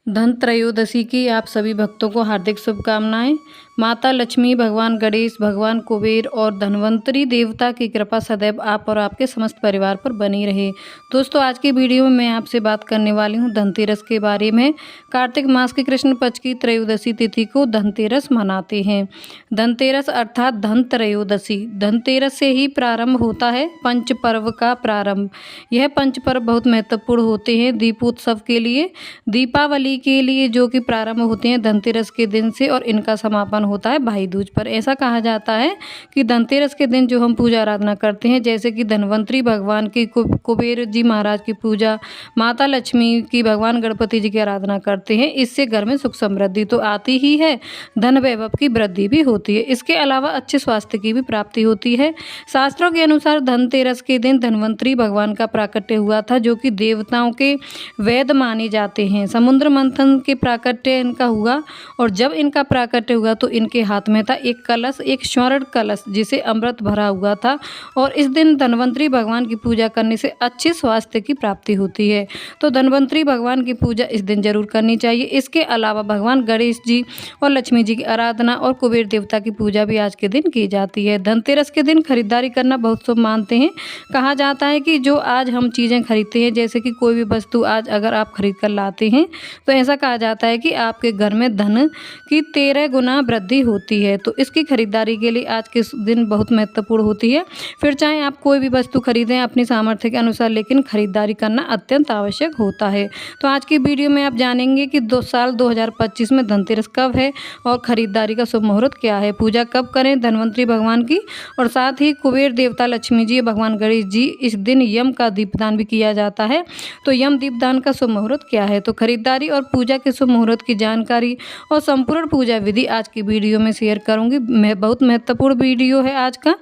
धन त्रयोदशी की आप सभी भक्तों को हार्दिक शुभकामनाएं। माता लक्ष्मी, भगवान गणेश, भगवान कुबेर और धन्वंतरी देवता की कृपा सदैव आप और आपके समस्त परिवार पर बनी रहे। दोस्तों, आज की वीडियो में मैं आपसे बात करने वाली हूं धनतेरस के बारे में। कार्तिक मास की कृष्ण पक्ष की त्रयोदशी तिथि को धनतेरस मनाते हैं। धनतेरस अर्थात धन त्रयोदशी, धनतेरस से ही प्रारंभ होता है पंच पर्व का प्रारंभ। यह पंच पर्व बहुत महत्वपूर्ण होते हैं दीपोत्सव के लिए, दीपावली के लिए, जो कि प्रारंभ होते हैं धनतेरस के दिन से और इनका समापन होता है भाई दूज पर। ऐसा कहा जाता है कि धनतेरस के दिन जो हम पूजा आराधना करते हैं, जैसे कि धन्वंतरी भगवान की, कुबेर जी महाराज की पूजा, माता लक्ष्मी की, भगवान गणपति जी की आराधना करते हैं, इससे घर में सुख समृद्धि तो आती ही है, धन वैभव की वृद्धि भी होती है। इसके अलावा अच्छे स्वास्थ्य की भी प्राप्ति होती है। शास्त्रों के अनुसार धनतेरस के दिन धन्वंतरी भगवान का प्राकट्य हुआ था, जो कि देवताओं के वेद माने जाते हैं। समुद्र मंथन के प्राकट्य इनका हुआ और जब इनका प्राकट्य हुआ तो इनके हाथ में था एक कलश, एक स्वर्ण कलश जिसे अमृत भरा हुआ था। और इस दिन धन्वंतरी भगवान की पूजा करने से अच्छे स्वास्थ्य की प्राप्ति होती है। तो धन्वंतरी भगवान की पूजा इस दिन जरूर करनी चाहिए। इसके अलावा भगवान गणेश जी और लक्ष्मी जी की आराधना और कुबेर देवता की पूजा भी आज के दिन की जाती है। धनतेरस के दिन खरीदारी करना बहुत शुभ मानते हैं। कहा जाता है कि जो आज हम चीज़ें खरीदते हैं, जैसे कि कोई भी वस्तु आज अगर आप खरीद कर लाते हैं तो ऐसा कहा जाता है कि आपके घर में धन की 13 गुना वृद्धि होती है। तो इसकी खरीदारी के लिए आज के दिन बहुत महत्वपूर्ण होती है। फिर चाहे आप कोई भी वस्तु खरीदें अपनी सामर्थ्य के अनुसार, लेकिन खरीदारी करना अत्यंत आवश्यक होता है। तो आज की वीडियो में आप जानेंगे कि 2025 में धनतेरस कब है और खरीदारी का शुभ मुहूर्त क्या है, पूजा कब करें धन्वंतरी भगवान की, और साथ ही कुबेर देवता, लक्ष्मी जी, भगवान गणेश जी, इस दिन यम का दीपदान भी किया जाता है। तो यम दीपदान का शुभ मुहूर्त क्या है, तो खरीदारी और पूजा के शुभ मुहूर्त की जानकारी और संपूर्ण पूजा विधि आज की वीडियो में शेयर करूंगी। मैं बहुत महत्वपूर्ण वीडियो है आज का,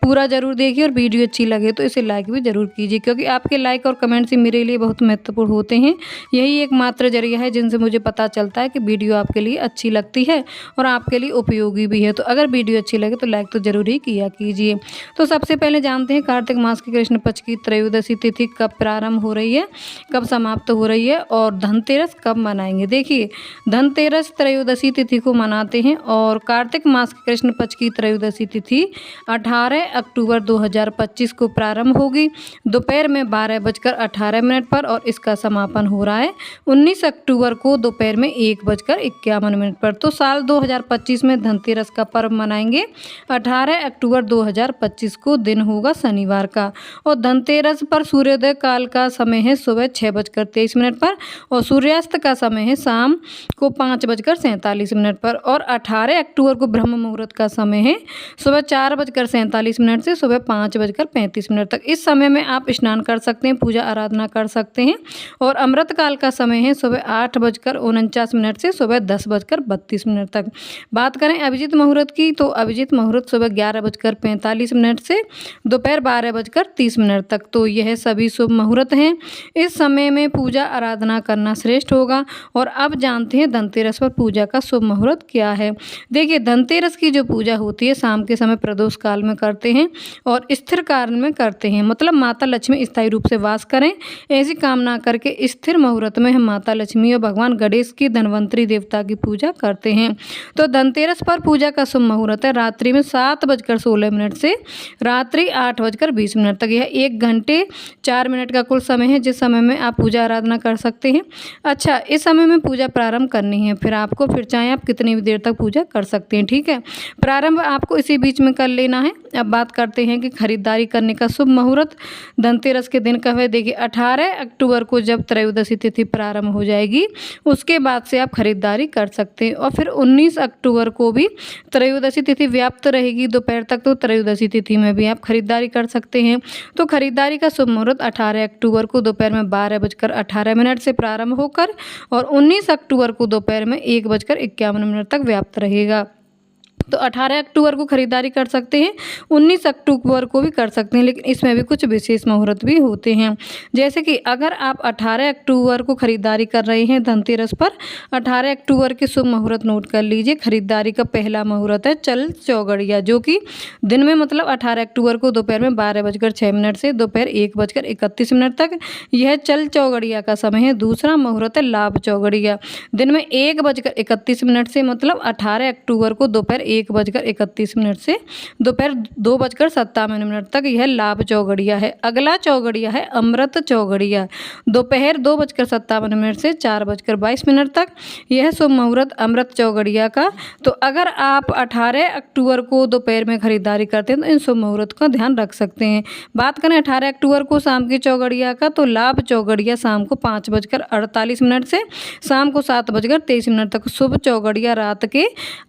पूरा जरूर देखिए और वीडियो अच्छी लगे तो इसे लाइक भी जरूर कीजिए, क्योंकि आपके लाइक और कमेंट से मेरे लिए बहुत महत्वपूर्ण होते हैं। यही एकमात्र जरिया है जिनसे मुझे पता चलता है कि वीडियो आपके लिए अच्छी लगती है और आपके लिए उपयोगी भी है। तो अगर वीडियो अच्छी लगे तो लाइक तो जरूर ही किया कीजिए। तो सबसे पहले जानते हैं कार्तिक मास की कृष्ण पक्ष की त्रयोदशी तिथि कब प्रारंभ हो रही है, कब समाप्त हो रही है और धनतेरस कब मनाएंगे। देखिए, धनतेरस त्रयोदशी तिथि को मनाते हैं और कार्तिक मास की कृष्ण पक्ष की त्रयोदशी तिथि 18 अक्टूबर 2025 को प्रारंभ होगी दोपहर में 12:18 पर और इसका समापन हो रहा है 19 अक्टूबर को दोपहर में 1:51 पर। तो साल 2025 में धनतेरस का पर्व मनाएंगे 18 अक्टूबर 2025 को, दिन होगा शनिवार का। और धनतेरस पर सूर्योदय काल का समय है सुबह 6:23 पर और सूर्यास्त का समय है शाम को 5:47 पर। और 18 अक्टूबर को ब्रह्म मुहूर्त का समय है सुबह 4:47 से सुबह 5:35 तक। इस समय में आप स्नान कर सकते हैं, पूजा आराधना कर सकते हैं। और अमृत काल का समय है सुबह 8:49 से सुबह 10:32 तक। बात करें अभिजीत मुहूर्त की, तो अभिजीत मुहूर्त सुबह 11:45 से दोपहर 12:30 तक। तो यह सभी शुभ मुहूर्त हैं। इस समय में पूजा आराधना करना श्रेष्ठ होगा। और अब जानते हैं धनतेरस पर पूजा का शुभ मुहूर्त क्या है। देखिए, धनतेरस की जो पूजा होती है शाम के समय प्रदोष काल में करते हैं और स्थिर काल में करते हैं, मतलब माता लक्ष्मी स्थायी रूप से वास करें, ऐसी कामना करके स्थिर मुहूर्त में हम माता लक्ष्मी और भगवान गणेश की, धन्वंतरी देवता की पूजा करते हैं। तो धनतेरस पर पूजा का शुभ मुहूर्त है रात्रि में 7:16 से रात्रि 8:20 तक। यह 1 घंटे 4 मिनट का कुल समय है जिस समय में आप पूजा आराधना कर सकते हैं। अच्छा, इस समय में पूजा प्रारंभ करनी है, फिर चाहे आप कितनी भी देर तक पूजा कर सकते हैं। ठीक है, प्रारंभ आपको इसी बीच में कर लेना है। अब बात करते हैं कि खरीदारी करने का शुभ मुहूर्त धनतेरस के दिन कब है। देखिए, 18 अक्टूबर को जब त्रयोदशी तिथि प्रारंभ हो जाएगी उसके बाद से आप खरीदारी कर सकते हैं। और फिर 19 अक्टूबर को भी त्रयोदशी तिथि व्याप्त रहेगी दोपहर तक, तो त्रयोदशी तिथि में भी आप खरीदारी कर सकते हैं। तो खरीदारी का शुभ मुहूर्त 18 अक्टूबर को दोपहर में 12:18 से प्रारंभ होकर और 19 अक्टूबर को दोपहर में 1:51 तक व्याप्त रहेगा। तो 18 अक्टूबर को खरीदारी कर सकते हैं, 19 अक्टूबर को भी कर सकते हैं, लेकिन इसमें भी कुछ विशेष मुहूर्त भी होते हैं। जैसे कि अगर आप 18 अक्टूबर को खरीदारी कर रहे हैं धनतेरस पर, 18 अक्टूबर के शुभ मुहूर्त नोट कर लीजिए। खरीदारी का पहला मुहूर्त है चल चौगड़िया, जो कि दिन में मतलब 18 अक्टूबर को दोपहर में 12:06 से दोपहर 1:31 तक यह चल चौगड़िया का समय है। दूसरा मुहूर्त है लाभ चौगड़िया, दिन में 1:31 से मतलब 18 अक्टूबर को दोपहर 1:31 से दोपहर 2:57 तक यह लाभ चौगड़िया है। अगला चौगड़िया है अमृत चौगड़िया, दोपहर 2:57 से 4:22 तक यह शुभ मुहूर्त अमृत चौगड़िया का। तो अगर आप 18 अक्टूबर को दोपहर में खरीदारी करते हैं तो इन शुभ मुहूर्त का ध्यान रख सकते हैं। बात करें 18 अक्टूबर को शाम की चौगड़िया का, तो लाभ चौगड़िया शाम को 5:48 से शाम को 7:23 तक, शुभ चौगड़िया रात के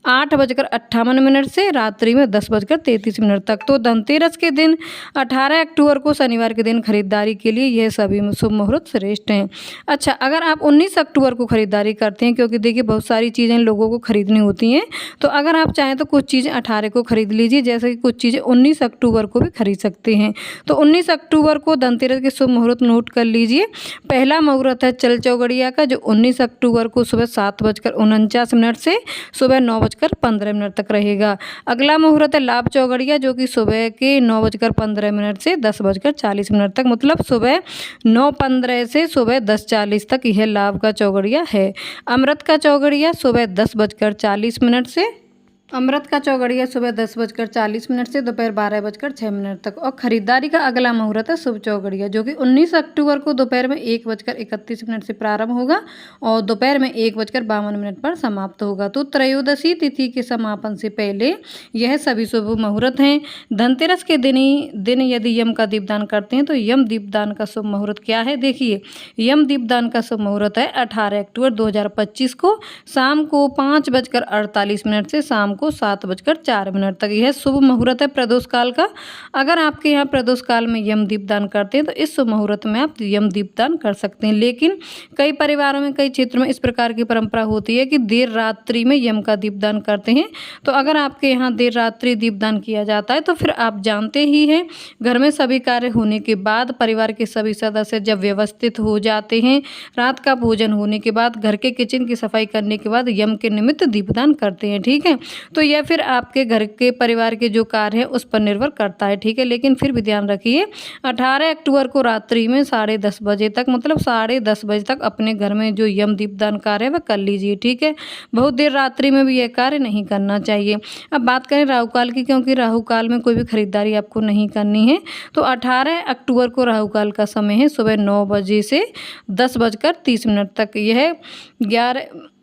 8:58 से रात्रि में 10:33 तक। तो धनतेरस के दिन 18 अक्टूबर को शनिवार के दिन खरीदारी के लिए यह सभी शुभ मुहूर्त श्रेष्ठ हैं। अच्छा, अगर आप 19 अक्टूबर को खरीदारी करते हैं, क्योंकि देखिए बहुत सारी चीज़ें लोगों को खरीदनी होती हैं, तो अगर आप चाहें तो कुछ चीज़ें 18 को खरीद लीजिए, जैसे कि कुछ चीज़ें 19 अक्टूबर को भी खरीद सकते हैं। तो 19 अक्टूबर को धनतेरस के शुभ मुहूर्त नोट कर लीजिए। पहला मुहूर्त है चल चौगड़िया का, जो 19 अक्टूबर को सुबह 7:49 से सुबह 9:15 तक रहेगा। अगला मुहूर्त है लाभ चौगड़िया, जो कि सुबह के 9:15 से 10:40 तक, मतलब सुबह 9:15 से सुबह 10:40 तक यह लाभ का चौगड़िया है। अमृत का चौगड़िया सुबह 10:40 से अमृत का चौगड़िया सुबह 10:40 से दोपहर 12:06 तक। और खरीदारी का अगला मुहूर्त है शुभ चौगड़िया, जो कि 19 अक्टूबर को दोपहर में 1:31 से प्रारंभ होगा और दोपहर में 1:52 पर समाप्त होगा। तो त्रयोदशी तिथि के समापन से पहले यह सभी शुभ मुहूर्त हैं। धनतेरस के दिन यदि यम का दीपदान करते हैं तो यम दीपदान का शुभ मुहूर्त क्या है, देखिए। यम दीपदान का शुभ मुहूर्त है 18 अक्टूबर 2025 को शाम को 5:48 से शाम को 7:04 तक। यह शुभ मुहूर्त है प्रदोष काल का। अगर आपके यहाँ प्रदोष काल में यम दीपदान करते हैं तो इस शुभ मुहूर्त में आप यम दीपदान कर सकते हैं। लेकिन कई परिवारों में, कई क्षेत्रों में इस प्रकार की परंपरा होती है कि देर रात्रि में यम का दीपदान करते हैं। तो अगर आपके यहाँ देर रात्रि दीपदान किया जाता है तो फिर आप जानते ही हैं, घर में सभी कार्य होने के बाद, परिवार के सभी सदस्य जब व्यवस्थित हो जाते हैं, रात का भोजन होने के बाद, घर के किचन की सफाई करने के बाद यम के निमित्त दीपदान करते हैं, ठीक है। तो यह फिर आपके घर के परिवार के जो कार्य है उस पर निर्भर करता है, ठीक है। लेकिन फिर भी ध्यान रखिए 18 अक्टूबर को रात्रि में 10:30 बजे तक, मतलब 10:30 बजे तक अपने घर में जो यम दीपदान कार्य है वह कर लीजिए, ठीक है। बहुत देर रात्रि में भी यह कार्य नहीं करना चाहिए। अब बात करें राहु काल की, क्योंकि राहु काल में कोई भी खरीदारी आपको नहीं करनी है। तो 18 अक्टूबर को राहु काल का समय है सुबह 9 बजे से 10:30 तक। यह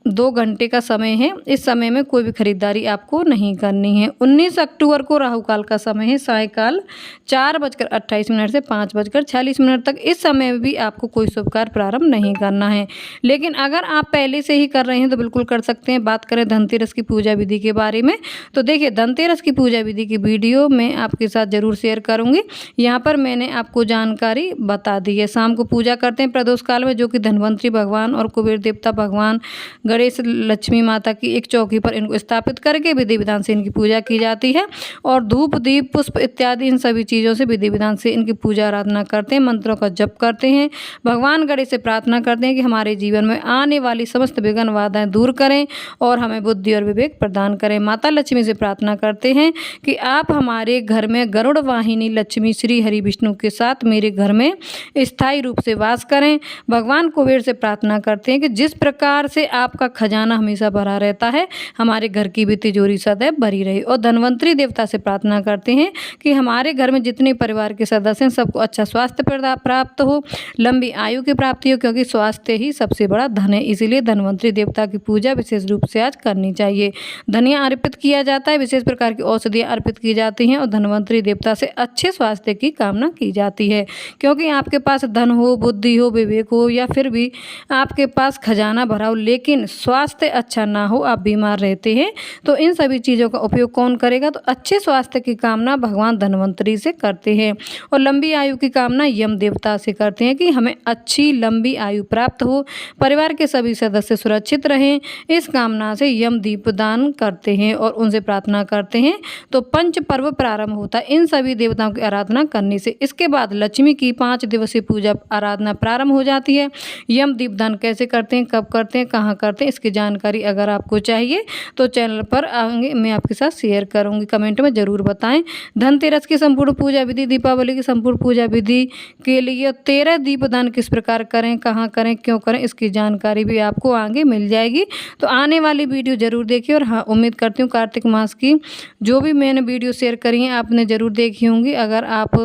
2 घंटे का समय है। इस समय में कोई भी खरीदारी आपको नहीं करनी है। 19 अक्टूबर को राहु काल का समय है सायकाल 4:28 से 5:46 तक। इस समय में भी आपको कोई शुभ कार्य प्रारंभ नहीं करना है। लेकिन अगर आप पहले से ही कर रहे हैं तो बिल्कुल कर सकते हैं। बात करें धनतेरस की पूजा विधि के बारे में, तो देखिए धनतेरस की पूजा विधि की वीडियो मैं आपके साथ जरूर शेयर करूँगी। यहाँ पर मैंने आपको जानकारी बता दी है। शाम को पूजा करते हैं प्रदोष काल में, जो कि धनवंतरी भगवान और कुबेर देवता भगवान, गणेश, लक्ष्मी माता की एक चौकी पर इनको स्थापित करके विधि विधान से इनकी पूजा की जाती है। और धूप, दीप, पुष्प इत्यादि इन सभी चीज़ों से विधि विधान से इनकी पूजा आराधना करते हैं, मंत्रों का जप करते हैं। भगवान गणेश से प्रार्थना करते हैं कि हमारे जीवन में आने वाली समस्त विघ्न बाधाएं दूर करें और हमें बुद्धि और विवेक प्रदान करें। माता लक्ष्मी से प्रार्थना करते हैं कि आप हमारे घर में गरुड़ वाहिनी लक्ष्मी श्री हरि विष्णु के साथ मेरे घर में स्थायी रूप से वास करें। भगवान कुबेर से प्रार्थना करते हैं कि जिस प्रकार से आपका खजाना हमेशा भरा रहता है, हमारे घर की भी तिजोरी सदैव भरी रहे। और धनवंतरी देवता से प्रार्थना करते हैं कि हमारे घर में जितने परिवार के सदस्य हैं सबको अच्छा स्वास्थ्य प्राप्त हो, लंबी आयु की प्राप्ति हो, क्योंकि स्वास्थ्य ही सबसे बड़ा धन है। इसीलिए धनवंतरी देवता की पूजा विशेष रूप से आज करनी चाहिए। धनिया अर्पित किया जाता है, विशेष प्रकार की औषधियाँ अर्पित की जाती हैं और धनवंतरी देवता से अच्छे स्वास्थ्य की कामना की जाती है। क्योंकि आपके पास धन हो, बुद्धि हो, विवेक हो, या फिर भी आपके पास खजाना भरा हो, लेकिन स्वास्थ्य अच्छा ना हो, आप बीमार रहते हैं, तो इन सभी चीज़ों का उपयोग कौन करेगा? तो अच्छे स्वास्थ्य की कामना भगवान धन्वंतरी से करते हैं और लंबी आयु की कामना यम देवता से करते हैं कि हमें अच्छी लंबी आयु प्राप्त हो, परिवार के सभी सदस्य सुरक्षित रहें। इस कामना से यम दीपदान करते हैं और उनसे प्रार्थना करते हैं। तो पंच पर्व प्रारंभ होता है इन सभी देवताओं की आराधना करने से। इसके बाद लक्ष्मी की 5 दिवसीय पूजा आराधना प्रारंभ हो जाती है। यम दीपदान कैसे करते हैं, कब करते हैं, कहाँ करते हैं, इसकी जानकारी अगर आपको चाहिए तो चैनल पर आगे मैं आपके साथ शेयर करूंगी, कमेंट में ज़रूर बताएं। धनतेरस की संपूर्ण पूजा विधि, दीपावली की संपूर्ण पूजा विधि के लिए 13 दीपदान किस प्रकार करें, कहाँ करें, क्यों करें, इसकी जानकारी भी आपको आगे मिल जाएगी। तो आने वाली वीडियो ज़रूर देखिए। और हाँ, उम्मीद करती हूँ कार्तिक मास की जो भी मैंने वीडियो शेयर करी हैं आपने ज़रूर देखी होंगी। अगर आप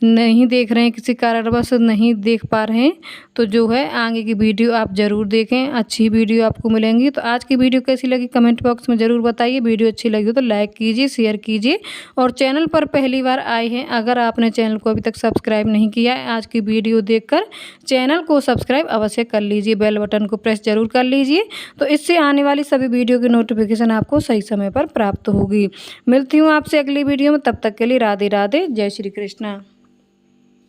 नहीं देख रहे हैं, किसी कारणवश नहीं देख पा रहे हैं, तो जो है आगे की वीडियो आप ज़रूर देखें, अच्छी वीडियो आपको मिलेंगी। तो आज की वीडियो कैसी लगी कमेंट बॉक्स में ज़रूर बताइए। वीडियो अच्छी लगी हो तो लाइक कीजिए, शेयर कीजिए और चैनल पर पहली बार आए हैं, अगर आपने चैनल को अभी तक सब्सक्राइब नहीं किया है, आज की वीडियो देखकर चैनल को सब्सक्राइब अवश्य कर लीजिए, बेल बटन को प्रेस जरूर कर लीजिए। तो इससे आने वाली सभी वीडियो की नोटिफिकेशन आपको सही समय पर प्राप्त होगी। मिलती हूँ आपसे अगली वीडियो में, तब तक के लिए राधे राधे, जय श्री कृष्णा।